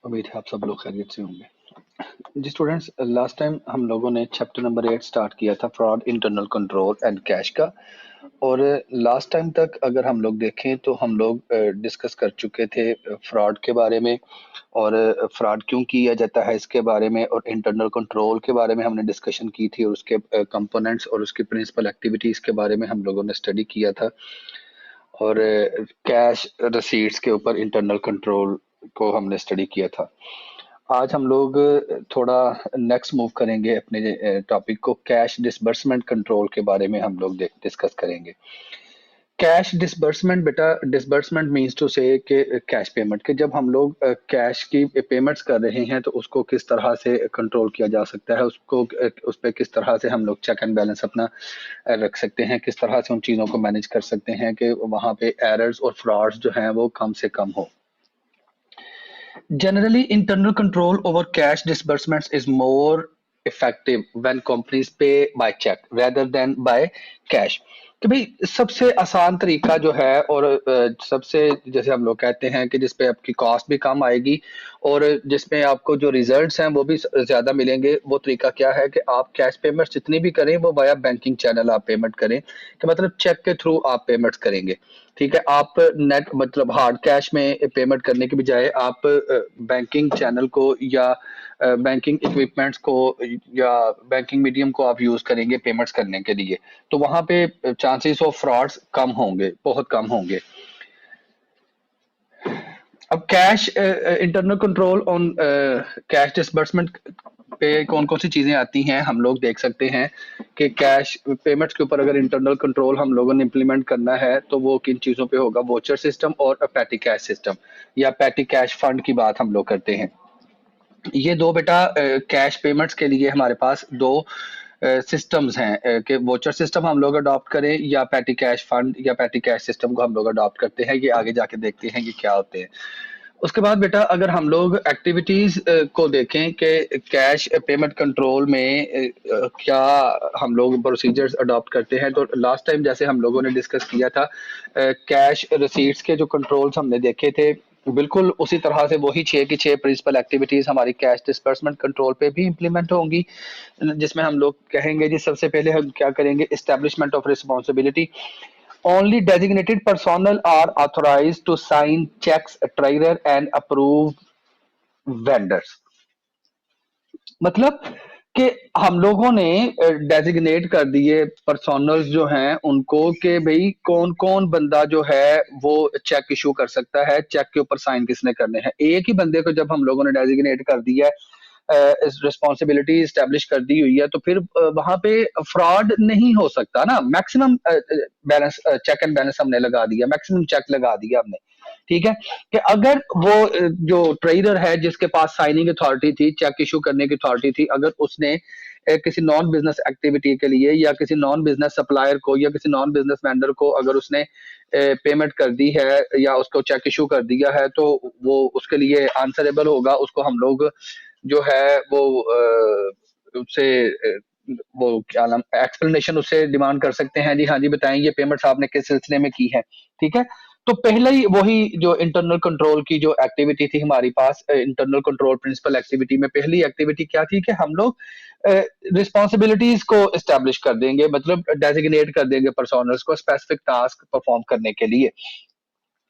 उम्मीद है आप सब लोग खैरियत से होंगे। जी स्टूडेंट्स, लास्ट टाइम हम लोगों ने चैप्टर नंबर 8 स्टार्ट किया था, fraud, internal control and cash का। और लास्ट टाइम तक अगर हम लोग देखें तो हम लोग डिस्कस कर चुके थे फ्रॉड के बारे में, और फ्रॉड क्यों किया जाता है इसके बारे में, और इंटरनल कंट्रोल के बारे में हमने डिस्कशन की थी, और उसके कंपोनेंट्स और उसकी प्रिंसिपल एक्टिविटीज़ के बारे में हम लोगों ने स्टडी किया था। और कैश रसीट्स के ऊपर इंटरनल कंट्रोल को हमने स्टडी किया था। आज हम लोग थोड़ा नेक्स्ट मूव करेंगे अपने टॉपिक को, कैश डिसबर्समेंट कंट्रोल के बारे में हम लोग डिस्कस करेंगे। कैश डिसबर्समेंट, बेटा डिसबर्समेंट मींस टू से कि कैश पेमेंट के जब हम लोग कैश की पेमेंट्स कर रहे हैं तो उसको किस तरह से कंट्रोल किया जा सकता है, उसको उस पर किस तरह से हम लोग चेक एंड बैलेंस अपना रख सकते हैं, किस तरह से उन चीज़ों को मैनेज कर सकते हैं कि वहाँ पे एरर्स और फ्रॉड्स जो हैं वो कम से कम हो। Generally, internal control over cash disbursements is more effective when companies pay by check rather than by cash। कि भाई सबसे आसान तरीका जो है, और सबसे जैसे हम लोग कहते हैं कि जिसपे आपकी कॉस्ट भी कम आएगी और जिसमें आपको जो रिजल्ट्स हैं वो भी ज़्यादा मिलेंगे, वो तरीका क्या है कि आप कैश पेमेंट्स जितनी भी करें वो वाया बैंकिंग चैनल आप पेमेंट करें, कि मतलब चेक के थ्रू आप पेमेंट्स करेंगे। ठीक है, आप नेट मतलब हार्ड कैश में पेमेंट करने के बजाय आप बैंकिंग चैनल को या बैंकिंग इक्विपमेंट्स को या बैंकिंग मीडियम को आप यूज करेंगे पेमेंट्स करने के लिए, तो वहां पे चांसेस ऑफ फ्रॉड्स कम होंगे, बहुत कम होंगे। अब cash internal control on cash disbursement पे कौन कौन सी चीजें आती हैं हम लोग देख सकते हैं कि कैश पेमेंट्स के ऊपर अगर इंटरनल कंट्रोल हम लोगों ने इम्प्लीमेंट करना है तो वो किन चीजों पे होगा, वोचर सिस्टम और पैटी कैश सिस्टम या पैटी कैश फंड की बात हम लोग करते हैं। ये दो बेटा कैश पेमेंट्स के लिए हमारे पास दो सिस्टम्स हैं कि वोचर सिस्टम हम लोग अडॉप्ट करें या पैटी कैश फंड या पैटी कैश सिस्टम को हम लोग अडॉप्ट करते हैं। ये आगे जाके देखते हैं कि क्या होते हैं। उसके बाद बेटा अगर हम लोग एक्टिविटीज को देखें कि कैश पेमेंट कंट्रोल में क्या हम लोग प्रोसीजर्स अडॉप्ट करते हैं, तो लास्ट टाइम जैसे हम लोगों ने डिस्कस किया था कैश रिसीट्स के जो कंट्रोल्स हमने देखे थे, बिल्कुल उसी तरह से वही 6 की 6 प्रिंसिपल एक्टिविटीज हमारी कैश डिस्बर्समेंट कंट्रोल पे भी इम्प्लीमेंट होंगी, जिसमें हम लोग कहेंगे जी सबसे पहले हम क्या करेंगे, establishment of responsibility. Only designated personnel are authorized to sign checks, trigger and approve vendors। मतलब कि हम लोगों ने डेजिग्नेट कर दिए पर्सोनल्स जो हैं उनको कि भाई कौन कौन बंदा जो है वो चेक इशू कर सकता है, चेक के ऊपर साइन किसने करने हैं। एक ही बंदे को जब हम लोगों ने डेजिग्नेट कर दिया है, रिस्पॉन्सिबिलिटी स्टैब्लिश कर दी हुई है, तो फिर वहां पे फ्रॉड नहीं हो सकता ना। Maximum balance check and balance हमने लगा दिया, मैक्सिमम चेक लगा दिया हमने। ठीक है, कि अगर वो जो ट्रेडर है जिसके पास साइनिंग अथॉरिटी थी, चेक इशू करने की अथॉरिटी थी, अगर उसने किसी नॉन बिजनेस एक्टिविटी के लिए या किसी नॉन बिजनेस सप्लायर को या किसी नॉन बिजनेस वेंडर को अगर उसने पेमेंट कर दी है या उसको चेक इशू कर दिया है, तो वो उसके लिए आंसरेबल होगा। उसको हम लोग जो है वो उससे वो क्या नाम एक्सप्लेनेशन उससे डिमांड कर सकते हैं, जी हाँ जी बताएं ये पेमेंट्स आपने किस सिलसिले में की है। ठीक है, तो पहले ही वही जो इंटरनल कंट्रोल की जो एक्टिविटी थी हमारी पास, इंटरनल कंट्रोल प्रिंसिपल एक्टिविटी में पहली एक्टिविटी क्या थी कि हम लोग रिस्पॉन्सिबिलिटीज को एस्टेब्लिश कर देंगे, मतलब डेजिग्नेट कर देंगे पर्सोनल्स को स्पेसिफिक टास्क परफॉर्म करने के लिए।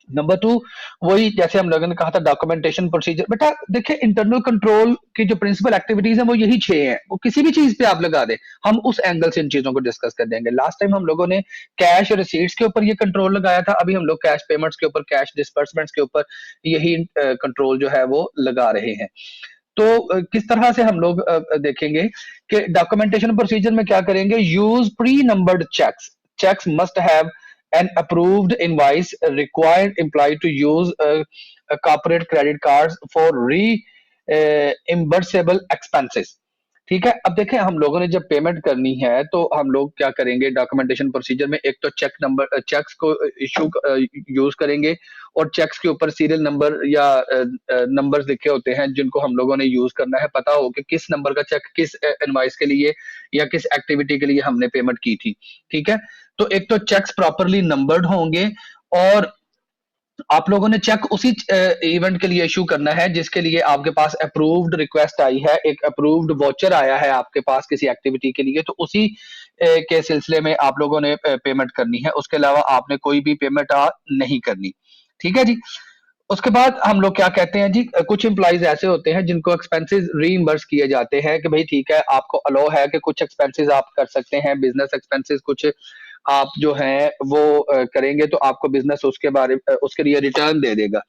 नंबर टू, वही जैसे हम लोगों ने कहा था डॉक्यूमेंटेशन प्रोसीजर। बेटा देखिए इंटरनल कंट्रोल की जो प्रिंसिपल एक्टिविटीज है वो यही 6 हैं, वो किसी भी चीज पे आप लगा दे, हम उस एंगल से इन चीजों को डिस्कस कर देंगे। लास्ट टाइम हम लोगों ने कैश रिसीट्स के ऊपर ये कंट्रोल लगाया था, अभी हम लोग कैश पेमेंट्स के ऊपर, कैश डिस्बर्समेंट्स के ऊपर यही कंट्रोल जो है वो लगा रहे हैं। तो किस तरह से हम लोग देखेंगे कि डॉक्यूमेंटेशन प्रोसीजर में क्या करेंगे, use pre numbered cheques. Cheques must have an approved invoice, required employee to use a corporate credit cards for reimbursable expenses। ठीक है, अब देखें हम लोगों ने जब पेमेंट करनी है तो हम लोग क्या करेंगे डॉक्यूमेंटेशन प्रोसीजर में, एक तो चेक नंबर चेक्स को इशू यूज करेंगे और चेक्स के ऊपर सीरियल नंबर या नंबर्स लिखे होते हैं जिनको हम लोगों ने यूज करना है, पता हो कि किस नंबर का चेक किस इनवॉइस के लिए या किस एक्टिविटी के लिए हमने पेमेंट की थी। ठीक है, तो एक तो चेक्स प्रॉपरली नंबर्ड होंगे और आप लोगों ने चेक उसी इवेंट के लिए इशू करना है जिसके लिए आपके पास अप्रूव्ड रिक्वेस्ट आई है, एक अप्रूव्ड वॉचर आया है आपके पास किसी एक्टिविटी के लिए, तो उसी के सिलसिले में आप लोगों ने पेमेंट करनी है। उसके अलावा आपने कोई भी पेमेंट नहीं करनी। ठीक है जी। उसके बाद हम लोग क्या कहते हैं जी, कुछ एम्प्लॉइज ऐसे होते हैं जिनको एक्सपेंसेस रीइंबर्स किए जाते हैं कि भाई ठीक है, आपको अलो है कि कुछ एक्सपेंसेस आप कर सकते हैं, बिजनेस एक्सपेंसेस कुछ आप जो हैं वो करेंगे तो आपको बिजनेस उसके लिए रिटर्न दे देगा।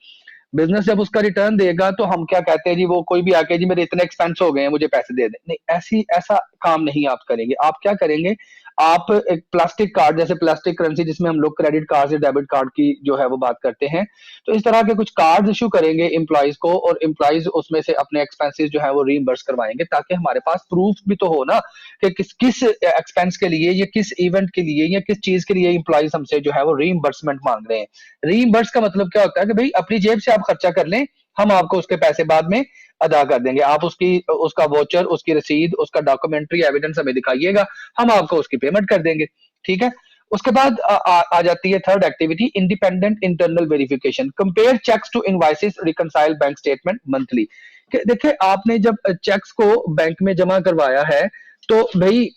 बिजनेस जब उसका रिटर्न देगा तो हम क्या कहते हैं जी, वो कोई भी आके जी मेरे इतने एक्सपेंस हो गए हैं मुझे पैसे दे दें, नहीं, ऐसी ऐसा काम नहीं आप करेंगे। आप क्या करेंगे, आप एक प्लास्टिक कार्ड, जैसे प्लास्टिक करेंसी जिसमें हम लोग क्रेडिट कार्ड से डेबिट कार्ड की जो है वो बात करते हैं, तो इस तरह के कुछ कार्ड इशू करेंगे एम्प्लॉइज को, और एम्प्लॉइज उसमें से अपने एक्सपेंसेस जो है वो रीइंबर्स करवाएंगे, ताकि हमारे पास प्रूफ भी तो हो ना कि किस किस एक्सपेंस के लिए या किस इवेंट के लिए या किस चीज के लिए एम्प्लॉइज हमसे जो है वो रीइंबर्समेंट मांग रहे हैं। रीइंबर्स का मतलब क्या होता है कि भाई अपनी जेब से आप खर्चा कर लें, हम आपको उसके पैसे बाद में अदा कर देंगे। आप उसका वोचर, उसकी रसीद, उसका डॉक्यूमेंट्री एविडेंस हमें दिखाइएगा, हम आपको उसकी पेमेंट कर देंगे। ठीक है। उसके बाद आ जाती है third activity, independent internal verification, compare cheques to invoices, reconcile bank statement monthly. देखिए आपने जब चेक्स को बैंक में जमा करवाया है तो भाई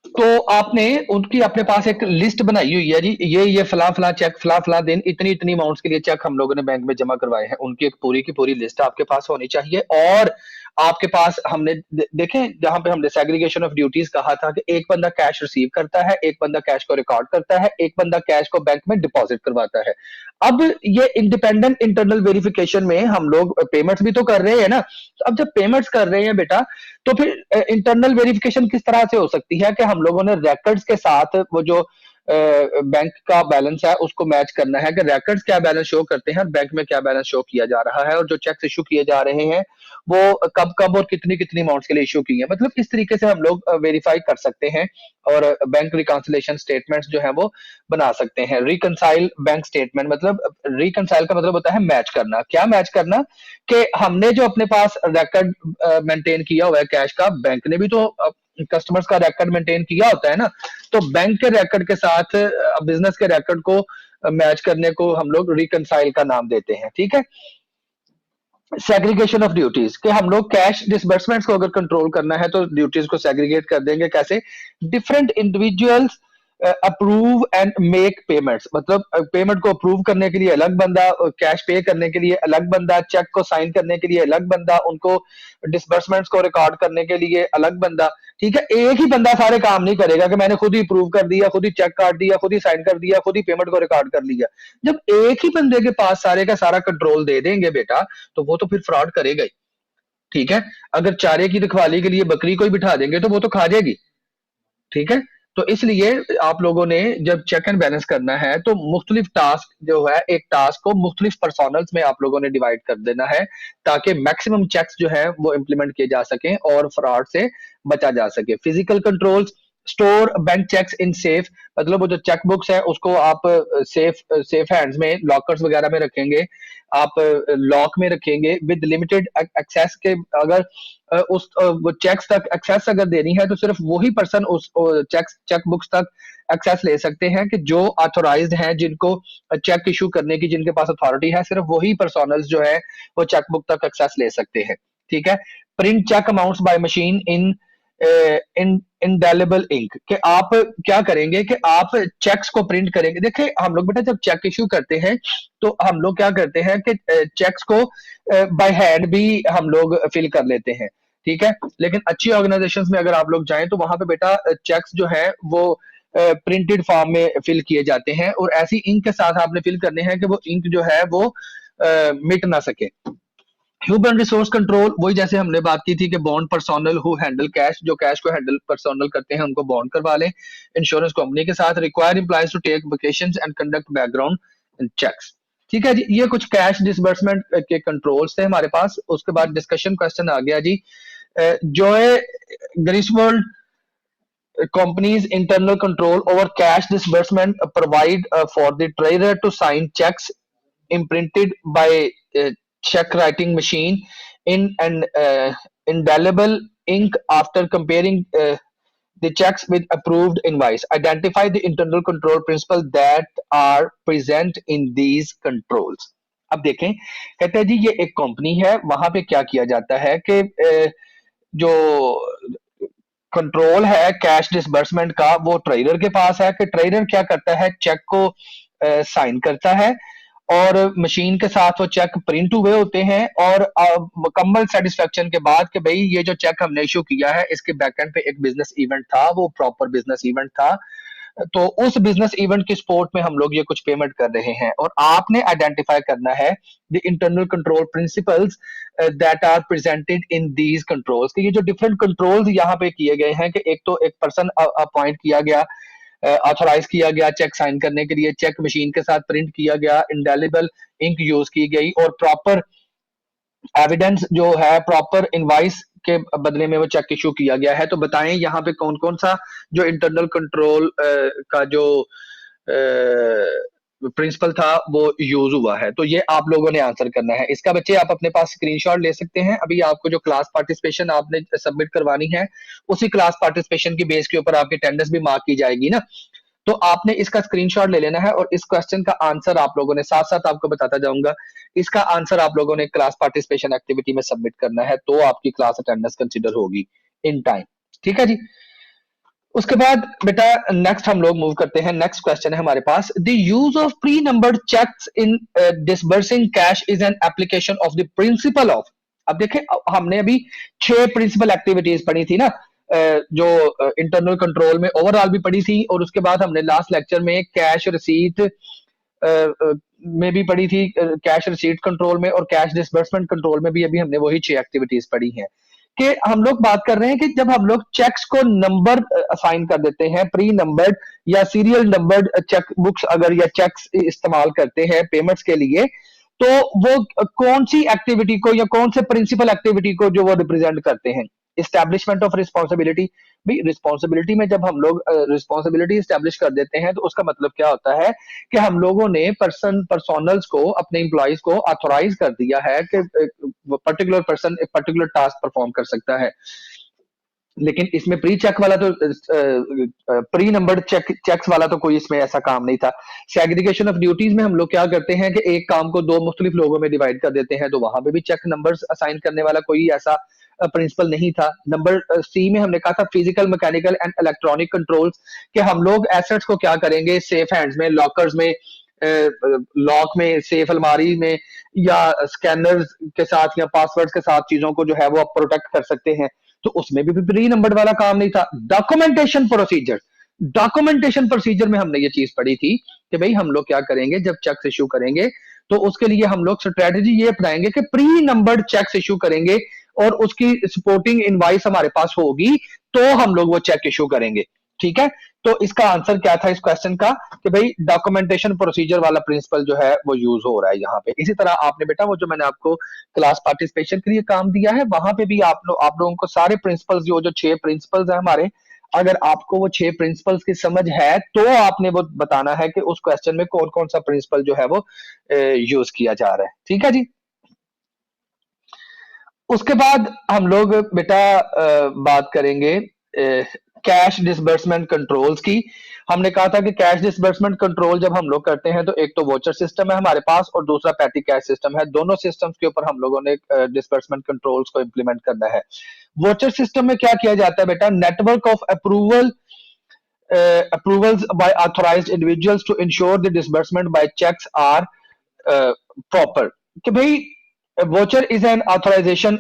तो आपने उनकी अपने पास एक लिस्ट बनाई हुई है जी, ये फला फला चेक फला फला दिन इतनी इतनी अमाउंट्स के लिए चेक हम लोगों ने बैंक में जमा करवाए हैं, उनकी एक पूरी की पूरी लिस्ट आपके पास होनी चाहिए। और आपके पास हमने देखें जहां पे हमने सेग्रीगेशन ऑफ ड्यूटीज कहा था कि एक बंदा कैश रिसीव करता है, एक बंदा कैश को रिकॉर्ड करता है, एक बंदा कैश को बैंक में डिपॉजिट करवाता है। अब ये इंडिपेंडेंट इंटरनल वेरिफिकेशन में हम लोग पेमेंट्स भी तो कर रहे हैं ना, तो अब जब पेमेंट्स कर रहे हैं बेटा, तो फिर इंटरनल वेरिफिकेशन किस तरह से हो सकती है कि हम लोगों ने रिकॉर्ड्स के साथ वो जो बैंक का बैलेंस है उसको मैच करना है कि रिकॉर्ड्स क्या बैलेंस शो करते हैं और बैंक में क्या बैलेंस शो किया जा रहा है, और जो चेक्स इशू किए जा रहे हैं वो कब कब और कितनी कितनी अमाउंट्स के लिए इशू किए हैं। मतलब इस तरीके से हम लोग वेरीफाई कर सकते हैं और बैंक रिकॉन्सिलेशन स्टेटमेंट्स जो है वो बना सकते हैं। रिकंसाइल बैंक स्टेटमेंट मतलब, रिकंसाइल का मतलब होता है मैच करना। क्या मैच करना, कि हमने जो अपने पास रिकॉर्ड मेंटेन किया हुआ है कैश का, बैंक ने भी तो कस्टमर्स का रिकॉर्ड मेंटेन किया होता है ना, तो बैंक के रिकॉर्ड के साथ बिजनेस के रिकॉर्ड को मैच करने को हम लोग रिकंसाइल का नाम देते हैं। ठीक है। सेग्रीगेशन ऑफ ड्यूटीज, कि हम लोग कैश डिसबर्समेंट्स को अगर कंट्रोल करना है तो ड्यूटीज को सेग्रीगेट कर देंगे। कैसे, different individuals approve and make payments, मतलब पेमेंट को अप्रूव करने के लिए अलग बंदा, कैश पे करने के लिए अलग बंदा, चेक को साइन करने के लिए अलग बंदा, उनको डिसबर्समेंट्स को रिकॉर्ड करने के लिए अलग बंदा। ठीक है। एक ही बंदा सारे काम नहीं करेगा कि मैंने खुद ही अप्रूव कर दिया, खुद ही चेक काट दिया, खुद ही साइन कर दिया, खुद ही पेमेंट को रिकॉर्ड कर लिया। जब एक ही बंदे के पास सारे का सारा कंट्रोल दे देंगे बेटा, तो वो तो फिर फ्रॉड करेगा ही। ठीक है। अगर चारे की रखवाली के लिए बकरी को ही बिठा देंगे तो वो तो खा जाएगी। ठीक है। तो इसलिए आप लोगों ने जब चेक एंड बैलेंस करना है तो मुख्तलिफ टास्क जो है, एक टास्क को मुख्तलिफ पर्सोनल्स में आप लोगों ने डिवाइड कर देना है, ताकि मैक्सिमम चेक्स जो है वो इम्प्लीमेंट किए जा सकें और फ्रॉड से बचा जा सके। Physical controls, store bank checks in safe, मतलब वो जो चेक बुक्स है उसको आप सेफ सेफ हैंड्स में, लॉकर्स वगैरह में रखेंगे, आप लॉक में रखेंगे विद लिमिटेड एक्सेस के। अगर वो चेक्स तक एक्सेस अगर देनी है तो सिर्फ वही पर्सन उस चेक बुक्स तक एक्सेस ले सकते हैं कि जो ऑथोराइज्ड हैं, जिनको चेक इशू करने की जिनके पास अथॉरिटी है, सिर्फ वही पर्सोनल्स जो है वो चेक बुक तक एक्सेस ले सकते हैं। ठीक है। Print cheque amounts by machine in in indelible ink, कि आप क्या करेंगे कि आप चेक्स को प्रिंट करेंगे। देखिए हम लोग बेटा जब चेक इशू करते हैं तो हम लोग क्या करते हैं कि चेक्स को बाय हैंड भी हम लोग फिल कर लेते हैं। ठीक है। लेकिन अच्छी ऑर्गेनाइजेशंस में अगर आप लोग जाएं तो वहां पे बेटा चेक्स जो है वो प्रिंटेड फॉर्म में फिल किए जाते हैं, और ऐसी इंक के साथ आपने फिल करने हैं कि वो इंक जो है वो मिट ना सके। ह्यूमन रिसोर्स कंट्रोल, वही जैसे हमने बात की थी कि bond personnel who handle cash, जो कैश को हैंडल पर्सोनल करते हैं उनको बॉन्ड करवा लें इंश्योरेंस कंपनी के साथ। Require employees to take vacations and conduct background checks. ठीक है जी। ये कुछ कैश डिसबर्समेंट के कंट्रोल्स थे हमारे पास। उसके बाद डिस्कशन क्वेश्चन आ गया जी, जोए ग्रिसवोल्ड company's internal control over cash disbursement provide for the trader to sign checks imprinted by check writing machine in an indelible ink after comparing the checks with approved invoice. Identify the internal control principle that are present in these controls. अब देखें, कहते हैं जी ये एक company है, वहां पे क्या किया जाता है कि जो कंट्रोल है कैश डिसबर्समेंट का वो ट्रेडर के पास है, कि ट्रेडर क्या करता है, चेक को साइन करता है और मशीन के साथ वो चेक प्रिंट हुए होते हैं, और मुकम्मल सेटिस्फेक्शन के बाद कि भाई ये जो चेक हमने इशू किया है इसके बैकएंड पे एक बिजनेस इवेंट था, वो प्रॉपर बिजनेस इवेंट था, तो उस बिजनेस इवेंट की सपोर्ट में हम लोग ये कुछ पेमेंट कर रहे हैं, और आपने आइडेंटिफाई करना है the internal control principles that are presented in these controls, कि ये जो डिफरेंट कंट्रोल्स यहाँ पे किए गए हैं, कि एक तो एक पर्सन अपॉइंट किया गया, ऑथोराइज किया गया चेक साइन करने के लिए, चेक मशीन के साथ प्रिंट किया गया, इंडेलिबल इंक यूज की गई, और प्रॉपर एविडेंस जो है, प्रॉपर इनवाइस के बदले में वो चेक इशू किया गया है। तो बताएं यहाँ पे कौन कौन सा जो इंटरनल कंट्रोल का जो प्रिंसिपल था वो यूज हुआ है, तो ये आप लोगों ने आंसर करना है इसका। बच्चे आप अपने पास स्क्रीनशॉट ले सकते हैं, अभी आपको जो क्लास पार्टिसिपेशन आपने सबमिट करवानी है उसी क्लास पार्टिसिपेशन की बेस के ऊपर आपकी अटेंडेंस भी मार्क की जाएगी ना, तो आपने इसका स्क्रीनशॉट ले लेना है, और इस क्वेश्चन का आंसर आप लोगों ने साथ साथ आपको बताता जाऊंगा, इसका आंसर आप लोगों ने क्लास पार्टिसिपेशन एक्टिविटी में सबमिट करना है, तो आपकी क्लास अटेंडेंस कंसीडर होगी इन टाइम। ठीक है जी। उसके बाद बेटा नेक्स्ट हम लोग मूव करते हैं, नेक्स्ट क्वेश्चन है हमारे पास, the use of pre numbered cheques in disbursing cash is an application of the principle of. अब देखें, हमने अभी 6 प्रिंसिपल एक्टिविटीज पढ़ी थी ना, जो इंटरनल कंट्रोल में ओवरऑल भी पढ़ी थी, और उसके बाद हमने लास्ट लेक्चर में कैश रिसीट में भी पढ़ी थी, कैश रिसीट कंट्रोल में और कैश डिसबर्समेंट कंट्रोल में भी अभी हमने वही 6 एक्टिविटीज पढ़ी हैं, कि हम लोग बात कर रहे हैं कि जब हम लोग चेक्स को नंबर असाइन कर देते हैं, प्री नंबर्ड या सीरियल नंबर्ड चेक बुक्स अगर या चेक्स इस्तेमाल करते हैं पेमेंट्स के लिए, तो वो कौन सी एक्टिविटी को या कौन से प्रिंसिपल एक्टिविटी को जो वो रिप्रेजेंट करते हैं। इस्टेब्लिशमेंट ऑफ रिस्पॉन्सिबिलिटी, भाई रिस्पॉन्सिबिलिटी में जब हम लोग रिस्पॉन्सिबिलिटी इस्टेब्लिश कर देते हैं तो उसका मतलब क्या होता है कि हम लोगों ने पर्सनल्स को, अपने एम्प्लॉइज को ऑथोराइज कर दिया है कि पर्टिकुलर पर्सन एक पर्टिकुलर टास्क परफॉर्म कर सकता है। लेकिन इसमें प्री चेक वाला तो प्री नंबर्ड चेक्स वाला तो कोई इसमें ऐसा काम नहीं था। सेग्रीगेशन ऑफ ड्यूटीज में हम लोग क्या करते हैं कि एक काम को 2 मुख्तलिफ लोगों में डिवाइड कर देते हैं, तो वहां पे भी चेक नंबर्स असाइन करने वाला कोई ऐसा प्रिंसिपल नहीं था। नंबर सी में हमने कहा था physical, mechanical and electronic controls, कि हम लोग एसेट्स को क्या करेंगे, सेफ हैंड्स में, लॉकर्स में, लॉक में, सेफ अलमारी में, या स्कैनर्स के साथ या पासवर्ड्स के साथ चीजों को जो है वो आप प्रोटेक्ट कर सकते हैं, तो उसमें भी प्री नंबर वाला काम नहीं था। डॉक्यूमेंटेशन प्रोसीजर, डॉक्यूमेंटेशन प्रोसीजर में हमने ये चीज पढ़ी थी कि भाई हम लोग क्या करेंगे जब चेक्स इशू करेंगे, तो उसके लिए हम लोग स्ट्रेटेजी ये अपनाएंगे कि प्री नंबर्ड चेक्स इशू करेंगे, और उसकी सपोर्टिंग इनवाइस हमारे पास होगी तो हम लोग वो चेक इशू करेंगे। ठीक है, तो इसका आंसर क्या था इस क्वेश्चन का, कि भाई डॉक्यूमेंटेशन प्रोसीजर वाला प्रिंसिपल जो है वो यूज हो रहा है यहाँ पे। इसी तरह आपने बेटा वो जो मैंने आपको क्लास पार्टिसिपेशन के लिए काम दिया है, वहां पे भी आप लोगों को सारे प्रिंसिपल्स, जो 6 प्रिंसिपल्स है हमारे, अगर आपको वो 6 प्रिंसिपल्स की समझ है तो आपने वो बताना है कि उस क्वेश्चन में कौन कौन सा प्रिंसिपल जो है वो यूज किया जा रहा है। ठीक है जी। उसके बाद हम लोग बेटा बात करेंगे कैश डिसबर्समेंट कंट्रोल्स की। हमने कहा था कि कैश डिसबर्समेंट कंट्रोल जब हम लोग करते हैं तो एक तो वोचर सिस्टम है हमारे पास और दूसरा पैटी कैश सिस्टम है। दोनों सिस्टम्स के ऊपर हम लोगों ने डिसबर्समेंट कंट्रोल्स को इंप्लीमेंट करना है। वोचर सिस्टम में क्या किया जाता है बेटा, network of approvals by authorized individuals to ensure the disbursement by checks are proper। कि भाई voucher is an authorisation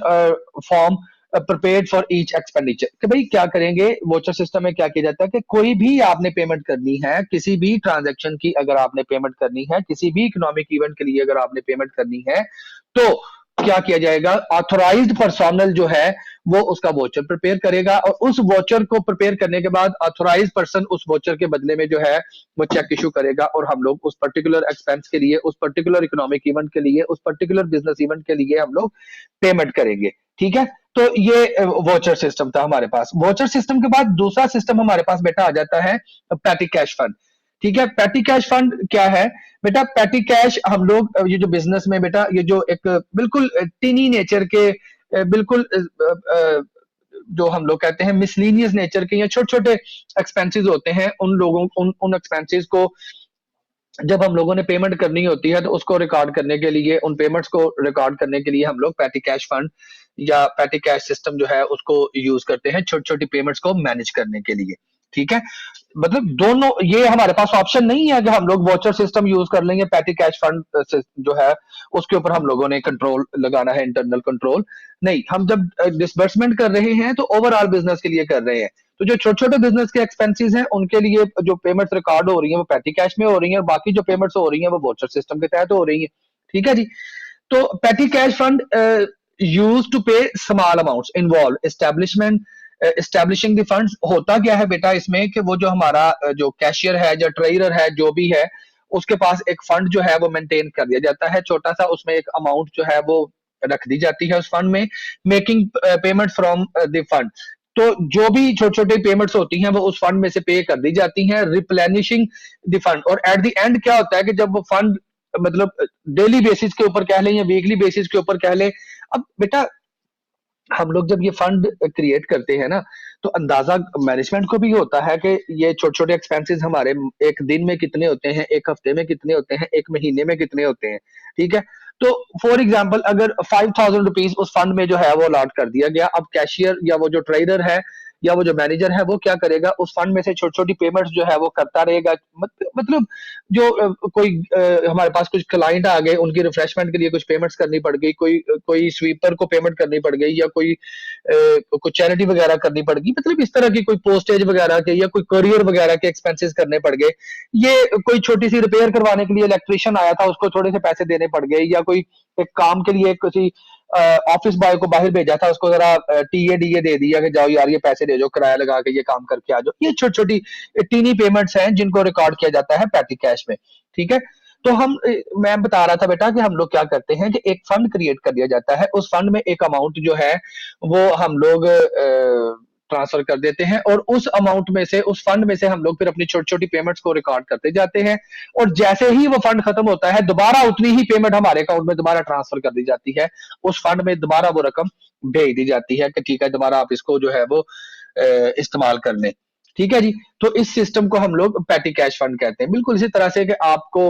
form prepared for each expenditure. कि भाई क्या करेंगे, वोचर सिस्टम में क्या किया जाता है कि कोई भी आपने पेमेंट करनी है, किसी भी ट्रांजैक्शन की अगर आपने पेमेंट करनी है, किसी भी इकोनॉमिक इवेंट के लिए अगर आपने पेमेंट करनी है, तो क्या किया जाएगा, ऑथोराइज्ड पर्सनल जो है वो उसका वोचर प्रिपेयर करेगा, और उस वोचर को प्रिपेयर करने के बाद ऑथोराइज पर्सन उस वोचर के बदले में जो है वो चेक इशू करेगा, और हम लोग उस पर्टिकुलर एक्सपेंस के लिए, उस पर्टिकुलर इकोनॉमिक इवेंट के लिए, उस पर्टिकुलर बिजनेस इवेंट के लिए हम लोग पेमेंट करेंगे। ठीक है, तो ये वोचर सिस्टम था हमारे पास। वोचर सिस्टम के बाद दूसरा सिस्टम हमारे पास बेटा आ जाता है पैटी कैश फंड। ठीक है, पैटी कैश फंड क्या है बेटा, पैटी कैश हम लोग ये जो बिजनेस में बेटा, ये जो एक बिल्कुल टीनी नेचर के बिल्कुल जो हम लोग कहते हैं मिसलीनियस नेचर के या छोटे छोटे एक्सपेंसेस होते हैं, उन लोगों उन एक्सपेंसेस को जब हम लोगों ने पेमेंट करनी होती है तो उसको रिकॉर्ड करने के लिए, उन पेमेंट्स को रिकॉर्ड करने के लिए हम लोग पैटी कैश फंड या पैटी कैश सिस्टम जो है उसको यूज करते हैं छोटी छोटी पेमेंट्स को मैनेज करने के लिए। ठीक है, मतलब दोनों, ये हमारे पास ऑप्शन नहीं है कि हम लोग वॉचर सिस्टम यूज कर लेंगे, पैटी कैश फंड जो है उसके ऊपर हम लोगों ने कंट्रोल लगाना है, इंटरनल कंट्रोल नहीं। हम जब डिसबर्समेंट कर रहे हैं तो ओवरऑल बिजनेस के लिए कर रहे हैं। तो जो छोटे छोटे बिजनेस के एक्सपेंसेस हैं उनके लिए जो पेमेंट्स रिकॉर्ड हो रही हैं वो पैटी कैश में हो रही हैं, और बाकी जो पेमेंट्स हो रही हैं वो वोचर सिस्टम के तहत हो रही हैं। ठीक है जी। तो petty cash fund use to pay small amounts involve establishment establishing the funds. होता क्या है बेटा इसमें कि वो जो हमारा जो कैशियर है, जो ट्रेजरर है, जो भी है, उसके पास एक फंड जो है वो मेंटेन कर दिया जाता है छोटा सा, उसमें एक अमाउंट जो है वो रख दी जाती है उस फंड में, making payment from the fund. तो जो भी छोटे छोटे पेमेंट्स होती हैं वो उस फंड में से पे कर दी जाती हैं, रिप्लेनिशिंग द फंड। और एट द एंड क्या होता है कि जब वो फंड मतलब डेली बेसिस के ऊपर कह लें या वीकली बेसिस के ऊपर कह लें, अब बेटा हम लोग जब ये फंड क्रिएट करते हैं ना तो अंदाजा मैनेजमेंट को भी होता है कि ये छोटे छोटे एक्सपेंसेस हमारे एक दिन में कितने होते हैं, एक हफ्ते में कितने होते हैं, एक महीने में कितने होते हैं। ठीक है, तो फॉर एग्जाम्पल अगर 5,000 रुपीज उस फंड में जो है वो अलॉट कर दिया गया, अब कैशियर या वो जो ट्रेडर है या वो जो मैनेजर है वो क्या करेगा, उस फंड में से छोटी छोटी पेमेंट्स जो है वो करता रहेगा। मतलब जो कोई हमारे पास कुछ क्लाइंट आ गए, उनकी रिफ्रेशमेंट के लिए कुछ पेमेंट्स करनी पड़ गई, कोई कोई स्वीपर को पेमेंट करनी पड़ गई, या कोई कुछ चैरिटी वगैरह करनी पड़ गई, मतलब इस तरह की कोई पोस्टेज वगैरह के या कोई कोरियर वगैरह के एक्सपेंसेस करने पड़ गए। ये कोई छोटी सी रिपेयर करवाने के लिए इलेक्ट्रिशियन आया था, उसको थोड़े से पैसे देने पड़ गए, या कोई एक काम के लिए किसी ऑफिस बॉय को बाहर भेजा था, उसको जरा टीए डीए दे दिया कि जाओ यार ये पैसे दे दो, किराया लगा के ये काम करके आ जाओ। ये छोटी छोटी टीनी पेमेंट्स हैं जिनको रिकॉर्ड किया जाता है पैटी कैश में। ठीक है, तो मैं बता रहा था बेटा कि हम लोग क्या करते हैं कि एक फंड क्रिएट कर दिया जाता है, उस फंड में एक अमाउंट जो है वो हम लोग ट्रांसफर कर देते हैं, और उस अमाउंट में से, उस फंड में से हम लोग फिर अपनी छोटी छोटी पेमेंट्स को रिकॉर्ड करते जाते हैं, और जैसे ही वो फंड खत्म होता है दोबारा उतनी ही पेमेंट हमारे अकाउंट में दोबारा ट्रांसफर कर दी जाती है, उस फंड में दोबारा वो रकम भेज दी जाती है कि ठीक है दोबारा आप इसको जो है वो इस्तेमाल कर लें। ठीक है जी, तो इस सिस्टम को हम लोग पैटी कैश फंड कहते हैं। बिल्कुल इसी तरह से कि आपको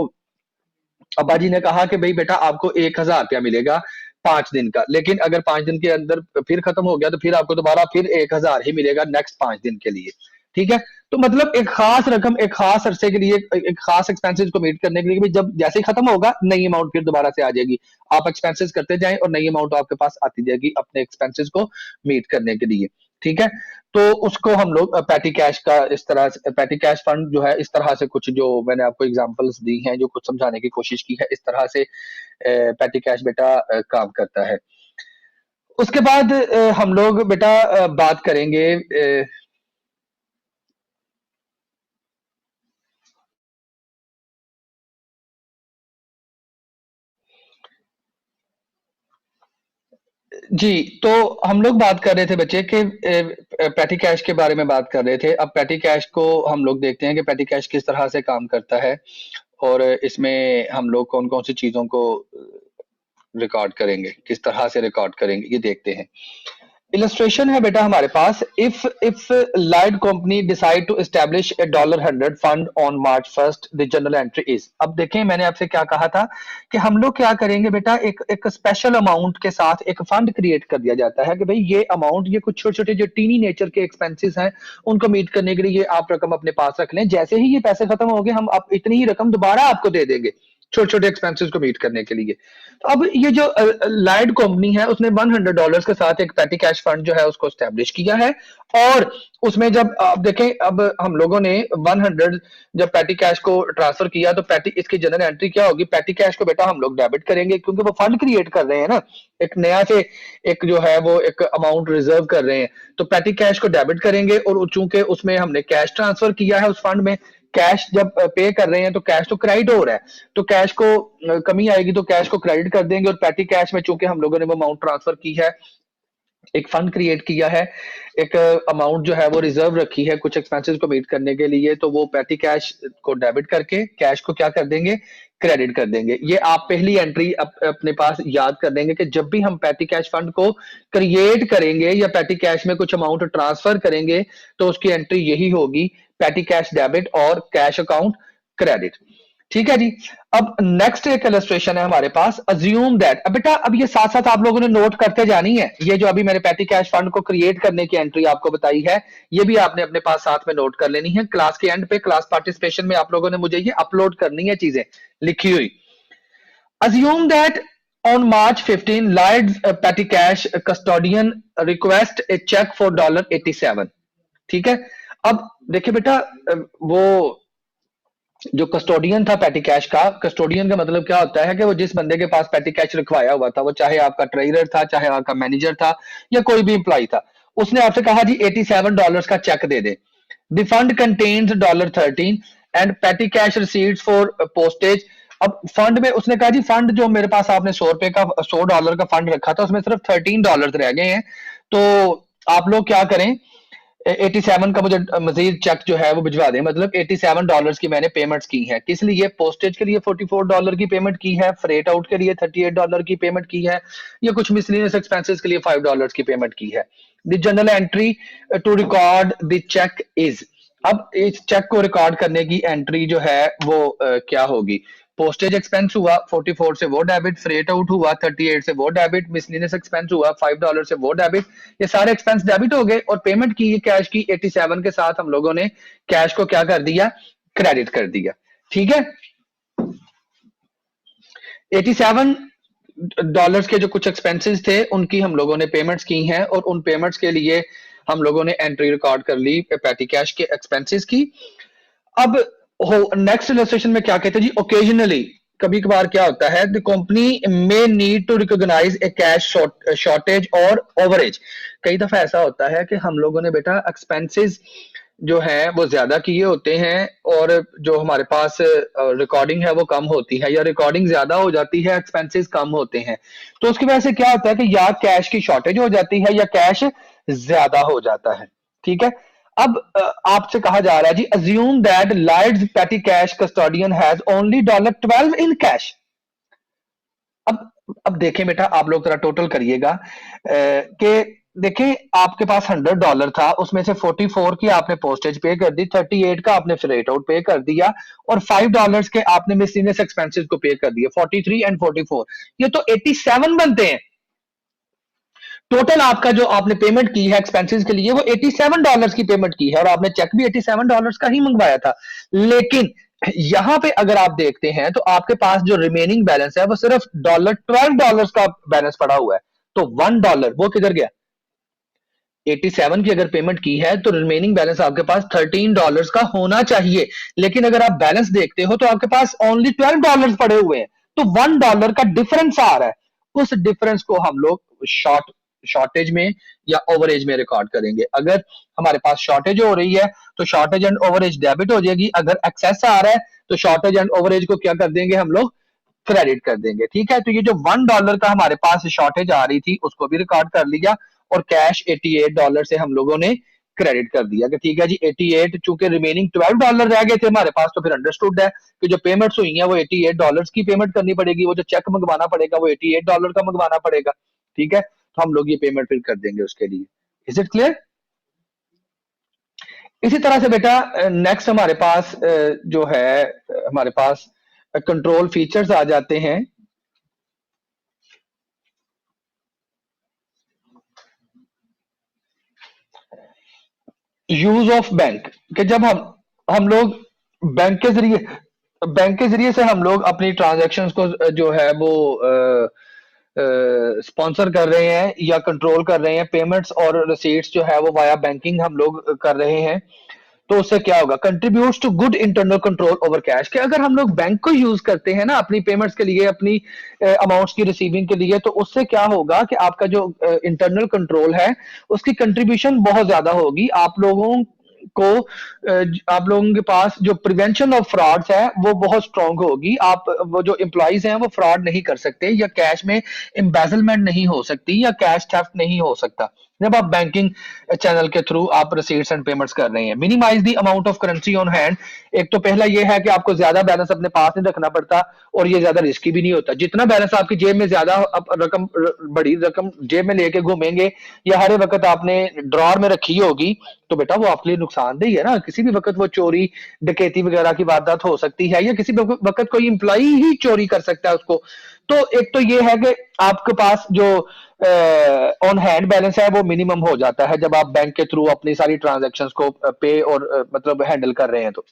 अब्बा जी ने कहा कि भाई बेटा आपको 1,000 रुपया मिलेगा 5 दिन का, लेकिन अगर 5 दिन के अंदर फिर खत्म हो गया तो फिर आपको दोबारा फिर 1,000 ही मिलेगा नेक्स्ट 5 दिन के लिए। ठीक है, तो मतलब एक खास रकम एक खास अरसे के लिए, एक खास एक्सपेंसेस को मीट करने के लिए, जब जैसे ही खत्म होगा नई अमाउंट फिर दोबारा से आ जाएगी, आप एक्सपेंसेस करते जाएं और नई अमाउंट आपके पास आती जाएगी अपने एक्सपेंसेस को मीट करने के लिए। ठीक है, तो उसको हम लोग पैटी कैश का इस तरह से, पैटी कैश फंड जो है इस तरह से, कुछ जो मैंने आपको एग्जांपल्स दी हैं, जो कुछ समझाने की कोशिश की है, इस तरह से पैटी कैश बेटा काम करता है। उसके बाद हम लोग बेटा बात करेंगे जी, तो हम लोग बात कर रहे थे बच्चे कि पैटी कैश के बारे में बात कर रहे थे। अब पैटी कैश को हम लोग देखते हैं कि पैटी कैश किस तरह से काम करता है, और इसमें हम लोग कौन-कौन सी चीज़ों को रिकॉर्ड करेंगे, किस तरह से रिकॉर्ड करेंगे, ये देखते हैं। इलस्ट्रेशन है बेटा हमारे पास, if light company decide to establish a $100 fund on March 1st, the general entry is. अब देखें मैंने आपसे क्या कहा था कि हम लोग क्या करेंगे बेटा, एक एक स्पेशल अमाउंट के साथ एक फंड क्रिएट कर दिया जाता है कि भाई ये अमाउंट, ये कुछ छोटे छोटे जो टीनी नेचर के एक्सपेंसेस हैं उनको मीट करने के लिए ये आप रकम अपने पास रख लें, जैसे ही ये पैसे खत्म हो गए हम आप इतनी ही रकम दोबारा आपको दे देंगे छोटे छोटे एक्सपेंसेस को मीट करने के लिए। तो अब ये जो लाइट कंपनी है उसने $100 के साथ एक पैटी कैश फंड जो है उसको स्टैब्लिश किया है, और उसमें जब आप देखें, अब हम लोगों ने 100 जब पैटी कैश को ट्रांसफर किया तो पैटी, इसकी जनरल एंट्री क्या होगी, पैटी कैश को बेटा हम लोग डेबिट करेंगे क्योंकि वो फंड क्रिएट कर रहे हैं ना, एक नया से एक जो है वो एक अमाउंट रिजर्व कर रहे हैं, तो पैटी कैश को डेबिट करेंगे, और चूंकि उसमें हमने कैश ट्रांसफर किया है उस फंड में, कैश जब पे कर रहे हैं तो कैश तो क्रेडिट हो रहा है, तो कैश को कमी आएगी तो कैश को क्रेडिट कर देंगे, और पैटी कैश में चूंकि हम लोगों ने वो अमाउंट ट्रांसफर की है, एक फंड क्रिएट किया है, एक अमाउंट जो है वो रिजर्व रखी है कुछ एक्सपेंसेस को मीट करने के लिए, तो वो पैटी कैश को डेबिट करके कैश को क्या कर देंगे, क्रेडिट कर देंगे। ये आप पहली एंट्री अपने पास याद कर देंगे कि जब भी हम पैटी कैश फंड को क्रिएट करेंगे या पैटी कैश में कुछ अमाउंट ट्रांसफर करेंगे तो उसकी एंट्री यही होगी, पैटी कैश डेबिट और कैश अकाउंट क्रेडिट। ठीक है जी। अब नेक्स्ट एक इलस्ट्रेशन है हमारे पास, अज्यूम दैट। अब बेटा अब ये साथ साथ आप लोगों ने नोट करते जानी है, ये जो अभी मैंने पैटी कैश फंड को क्रिएट करने की एंट्री आपको बताई है ये भी आपने अपने पास साथ में नोट कर लेनी है। क्लास के एंड पे क्लास पार्टिसिपेशन में आप लोगों ने मुझे ये अपलोड करनी है चीजें लिखी हुई। Assume that on March 15 Lloyd's petty cash custodian request a check for $87। ठीक है। अब देखिए बेटा वो जो कस्टोडियन था पैटी कैश का, कस्टोडियन का मतलब क्या होता है कि वो जिस बंदे के पास पैटी कैश रखवाया हुआ था, वो चाहे आपका ट्रेजरर था, चाहे आपका मैनेजर था या कोई भी इंप्लॉय था, उसने आपसे कहा जी $87 का चेक दे दे। The fund contains $13 and petty cash receipts for postage. अब फंड में उसने कहा जी फंड जो मेरे पास आपने $100 का फंड रखा था उसमें सिर्फ $13 रह गए हैं, तो आप लोग क्या करें 87 का मुझे मजीद चेक जो है वो भिजवा दें। मतलब $87 की मैंने पेमेंट्स की है। किस लिए? पोस्टेज के लिए $44 की पेमेंट की है, फ्रेट आउट के लिए $38 की पेमेंट की है, या कुछ मिसलेनियस एक्सपेंसेस के लिए $5 की पेमेंट की है। The general entry to record the cheque is. अब इस चेक को रिकॉर्ड करने की एंट्री जो है वो क्या होगी? पोस्टेज एक्सपेंस हुआ 44 से वो डेबिट, फ्रेट आउट हुआ 38 से वो डेबिट, मिसलेनियस एक्सपेंस हुआ $5 से वो डेबिट। ये सारे एक्सपेंस डेबिट हो गए और पेमेंट की कैश की 87 के साथ हम लोगों ने कैश को क्या कर दिया? क्रेडिट कर दिया। ठीक है। $87 के जो कुछ एक्सपेंसेस थे उनकी हम लोगों ने पेमेंट्स की हैं और उन पेमेंट्स के लिए हम लोगों ने एंट्री रिकॉर्ड कर ली पैटी कैश के एक्सपेंसेस की। अब नेक्स्ट इलस्ट्रेशन में क्या कहते हैं जी, ओकेजनली कभी कभार क्या होता है, the company may need to recognise a cash shortage और ओवरेज। कई दफा ऐसा होता है कि हम लोगों ने बेटा एक्सपेंसेस जो है वो ज्यादा किए होते हैं और जो हमारे पास रिकॉर्डिंग है वो कम होती है, या रिकॉर्डिंग ज्यादा हो जाती है एक्सपेंसेस कम होते हैं, तो उसकी वजह से क्या होता है कि या कैश की शॉर्टेज हो जाती है या कैश ज्यादा हो जाता है। ठीक है। अब आपसे कहा जा रहा है जी, अज्यूम दैट लाइड्स पेटी cash custodian has only $12 in cash. अब देखें बेटा आप लोग जरा टोटल करिएगा कि देखें आपके पास $100 था, उसमें से 44 की आपने पोस्टेज पे कर दी, 38 का आपने फ्रेट आउट पे कर दिया और $5 के आपने मिसलेनियस एक्सपेंसेस को पे कर दिया, 43 एंड 44, ये तो 87 बनते हैं। टोटल आपका जो आपने पेमेंट की है एक्सपेंसेस के लिए वो $87 की पेमेंट की है और आपने चेक भी $87 का ही मंगवाया था। लेकिन यहां पे अगर आप देखते हैं तो आपके पास जो रिमेनिंग बैलेंस है वो सिर्फ $12 का बैलेंस पड़ा हुआ है, तो $1 वो किधर गया? 87 की अगर पेमेंट की है तो रिमेनिंग बैलेंस आपके पास $13 का होना चाहिए, लेकिन अगर आप बैलेंस देखते हो तो आपके पास ओनली $12 पड़े हुए हैं, तो $1 का डिफरेंस आ रहा है। उस डिफरेंस को हम लोग शॉर्टेज में या ओवरेज में रिकॉर्ड करेंगे। अगर हमारे पास शॉर्टेज हो रही है तो शॉर्टेज एंड ओवरेज डेबिट हो जाएगी, अगर एक्सेस आ रहा है तो शॉर्टेज एंड ओवरेज को क्या कर देंगे हम लोग? क्रेडिट कर देंगे। ठीक है। तो ये जो $1 का हमारे पास शॉर्टेज आ रही थी उसको भी रिकॉर्ड कर लिया और कैश $88 से हम लोगों ने क्रेडिट कर दिया कि ठीक है जी 88, चूंकि रिमेनिंग $12 रह गए थे हमारे पास, तो फिर अंडरस्टूड है कि जो पेमेंट्स हुई है वो $88 की पेमेंट करनी पड़ेगी, वो जो चेक मंगवाना पड़ेगा वो $88 का मंगवाना पड़ेगा। ठीक है। तो हम लोग ये पेमेंट फिर कर देंगे उसके लिए। Is it clear? इसी तरह से बेटा नेक्स्ट हमारे पास जो है हमारे पास कंट्रोल फीचर्स आ जाते हैं। यूज ऑफ बैंक कि जब हम लोग बैंक के जरिए से हम लोग अपनी ट्रांजैक्शंस को जो है वो स्पॉन्सर कर रहे हैं या कंट्रोल कर रहे हैं, पेमेंट्स और रिसीट्स जो है वो वाया बैंकिंग हम लोग कर रहे हैं, तो उससे क्या होगा? Contributes to good internal control over cash. कि अगर हम लोग बैंक को यूज करते हैं ना अपनी पेमेंट्स के लिए, अपनी अमाउंट्स की रिसीविंग के लिए, तो उससे क्या होगा कि आपका जो इंटरनल कंट्रोल है उसकी कंट्रीब्यूशन बहुत ज्यादा होगी। आप लोगों के पास जो प्रिवेंशन ऑफ फ्रॉड्स है वो बहुत स्ट्रांग होगी। आप वो जो एम्प्लॉइज हैं वो फ्रॉड नहीं कर सकते, या कैश में एम्बेजलमेंट नहीं हो सकती, या कैश थेफ्ट नहीं हो सकता। जब आप बैंकिंग चैनल के थ्रू आप रिसीट्स एंड पेमेंट्स कर रहे हैं। Minimise the amount of currency on hand, एक तो पहला ये है कि आपको ज्यादा बैलेंस अपने पास नहीं रखना पड़ता और ये ज्यादा रिस्की भी नहीं होता। जितना बैलेंस आपकी जेब में ज्यादा रकम, बड़ी रकम जेब में लेके घूमेंगे या हर वक्त आपने ड्रॉर में रखी होगी, तो बेटा वो आपके लिए नुकसानदेह है ना। किसी भी वक्त वो चोरी डकैती वगैरह की वारदात हो सकती है, या किसी भी वक्त कोई इंप्लॉई ही चोरी कर सकता है उसको। तो एक तो ये है कि आपके पास जो ऑन हैंड बैलेंस है वो मिनिमम हो जाता है जब आप बैंक के थ्रू अपनी सारी ट्रांजैक्शंस को पे और मतलब हैंडल कर रहे हैं। तो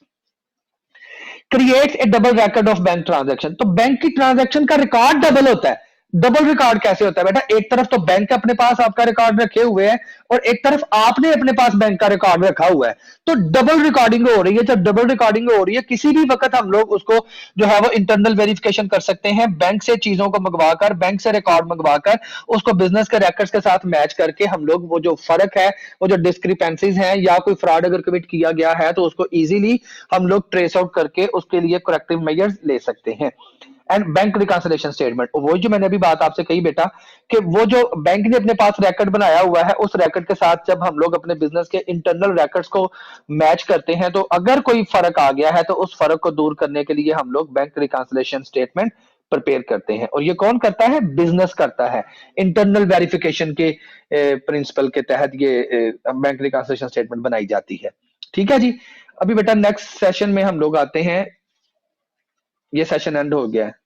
creates A double record of bank transaction, तो बैंक की ट्रांजैक्शन का रिकॉर्ड डबल होता है। डबल रिकॉर्ड कैसे होता है बेटा? एक तरफ तो बैंक अपने पास आपका रिकॉर्ड रखे हुए है और एक तरफ आपने अपने पास बैंक का रिकॉर्ड रखा हुआ है, तो डबल रिकॉर्डिंग हो रही है। जब डबल रिकॉर्डिंग हो रही है किसी भी वक्त हम लोग उसको जो है वो इंटरनल वेरिफिकेशन कर सकते हैं, बैंक से चीजों को मंगवाकर, बैंक से रिकॉर्ड मंगवाकर उसको बिजनेस के रिकॉर्ड्स के साथ मैच करके हम लोग वो जो फर्क है, वो जो डिस्क्रिपेंसीज हैं या कोई फ्रॉड अगर कमिट किया गया है तो उसको इजीली हम लोग ट्रेस आउट करके उसके लिए करेक्टिव मेजर्स ले सकते हैं। एंड बैंक रिकंसिलिएशन स्टेटमेंट, वो जो मैंने अभी बात आपसे कही बेटा, कि वो जो बैंक ने अपने पास रिकॉर्ड बनाया हुआ है, उस रिकॉर्ड के साथ जब हम लोग अपने बिजनेस के इंटरनल रिकॉर्ड्स को मैच करते हैं, तो अगर कोई फर्क आ गया है तो उस फर्क को दूर करने के लिए हम लोग बैंक रिकंसिलिएशन स्टेटमेंट प्रिपेयर करते हैं। और ये कौन करता है? बिजनेस करता है। इंटरनल वेरिफिकेशन के प्रिंसिपल के तहत ये बैंक रिकंसिलिएशन स्टेटमेंट बनाई जाती है। ठीक है जी। अभी बेटा नेक्स्ट सेशन में हम लोग आते हैं, ये सेशन एंड हो गया है।